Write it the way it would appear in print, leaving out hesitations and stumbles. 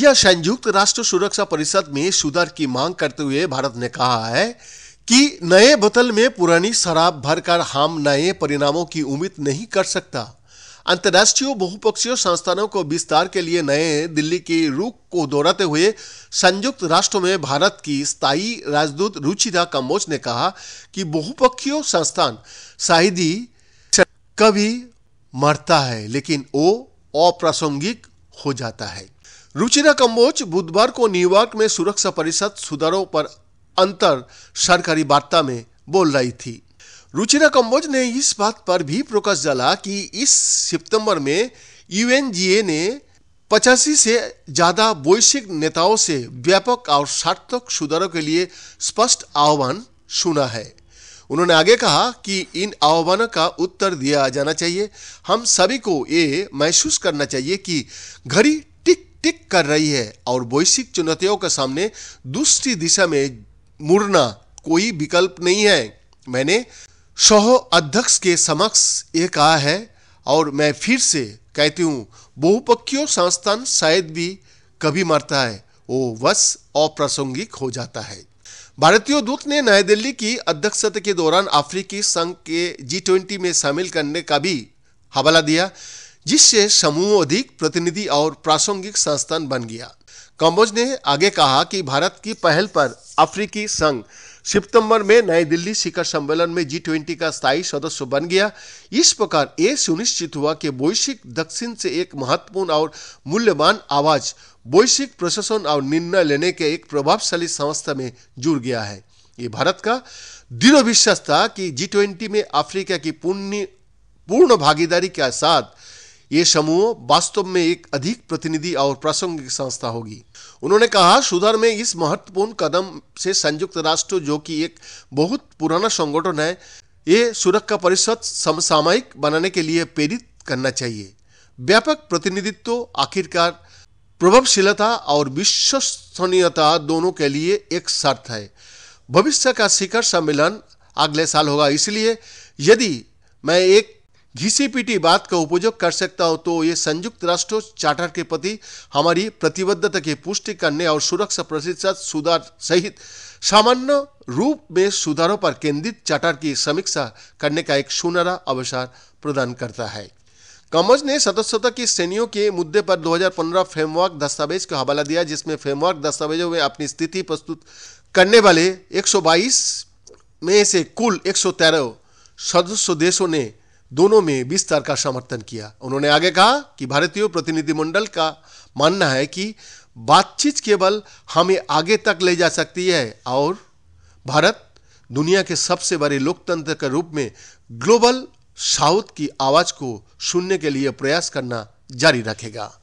India संयुक्त राष्ट्र सुरक्षा परिषद में सुधार की मांग करते हुए भारत ने कहा है कि नए बोतल में पुरानी शराब भरकर हम नए परिणामों की उम्मीद नहीं कर सकता। अंतर्राष्ट्रीय बहुपक्षीय संस्थानों को विस्तार के लिए नए दिल्ली की रुख को दोहराते हुए संयुक्त राष्ट्र में भारत की स्थायी राजदूत रुचिरा कंबोज ने कहा कि बहुपक्षीय संस्थान शायद ही कभी मरता है, लेकिन वो अप्रासंगिक हो जाता है। रुचिरा कंबोज बुधवार को न्यूयॉर्क में सुरक्षा परिषद सुधारों पर अंतर सरकारी वार्ता में बोल रही थी। रुचिरा कंबोज ने इस बात पर भी प्रकाश डाला कि इस सितंबर में यूएनजीए ने 85 से ज्यादा वैश्विक नेताओं से व्यापक और सार्थक सुधारों के लिए स्पष्ट आह्वान सुना है। उन्होंने आगे कहा कि इन आह्वानों का उत्तर दिया जाना चाहिए। हम सभी को ये महसूस करना चाहिए कि घड़ी टिक टिक कर रही है और वैश्विक चुनौतियों के सामने दूसरी दिशा में मुड़ना कोई विकल्प नहीं है। मैंने सह अध्यक्ष के समक्ष ये कहा है और मैं फिर से कहती हूँ, बहुपक्षीय संस्थान शायद भी कभी मरता है, वो बस अप्रासंगिक हो जाता है। भारतीय दूत ने नई दिल्ली की अध्यक्षता के दौरान अफ्रीकी संघ के G20 में शामिल करने का भी हवाला दिया, जिससे समूह अधिक प्रतिनिधि और प्रासंगिक संस्थान बन गया। कंबोज ने आगे कहा कि भारत की पहल पर अफ्रीकी संघ सितंबर में नई दिल्ली शिखर सम्मेलन में G20 का स्थायी सदस्य बन गया। इस प्रकार यह सुनिश्चित हुआ कि वैश्विक दक्षिण से एक महत्वपूर्ण और मूल्यवान आवाज वैश्विक प्रशासन और निर्णय लेने के एक प्रभावशाली संस्था में जुड़ गया है। ये भारत का दृढ़ विश्वास था कि G20 में अफ्रीका की पूर्ण भागीदारी के साथ ये समूह वास्तव में एक अधिक प्रतिनिधि और प्रासंगिक संस्था होगी। उन्होंने कहा, सुधार में इस महत्वपूर्ण कदम से संयुक्त राष्ट्र, जो कि एक बहुत पुराना संगठन है, ये सुरक्षा परिषद समसामयिक बनाने के लिए प्रेरित करना चाहिए। व्यापक प्रतिनिधित्व आखिरकार प्रभावशीलता और विश्वसनीयता दोनों के लिए एक शर्त है। भविष्य का शिखर सम्मेलन अगले साल होगा, इसलिए यदि मैं एक घिसी-पिटी बात का उपयोग कर सकता हूं तो ये संयुक्त राष्ट्र चार्टर के प्रति हमारी प्रतिबद्धता की पुष्टि करने और सुरक्षा परिषद सुधार सहित सामान्य रूप में सुधारों पर केंद्रित चार्टर की समीक्षा करने का एक सुनहरा अवसर प्रदान करता है। कंबोज ने सदस्यता की श्रेणियों के मुद्दे पर 2015 फ्रेमवर्क दस्तावेज का हवाला दिया, जिसमें फ्रेमवर्क दस्तावेजों में अपनी स्थिति प्रस्तुत करने वाले 122 में से कुल 113 सदस्य देशों ने दोनों में विस्तार का समर्थन किया। उन्होंने आगे कहा कि भारतीय प्रतिनिधिमंडल का मानना है कि बातचीत केवल हमें आगे तक ले जा सकती है और भारत दुनिया के सबसे बड़े लोकतंत्र के रूप में ग्लोबल साउथ की आवाज को सुनने के लिए प्रयास करना जारी रखेगा।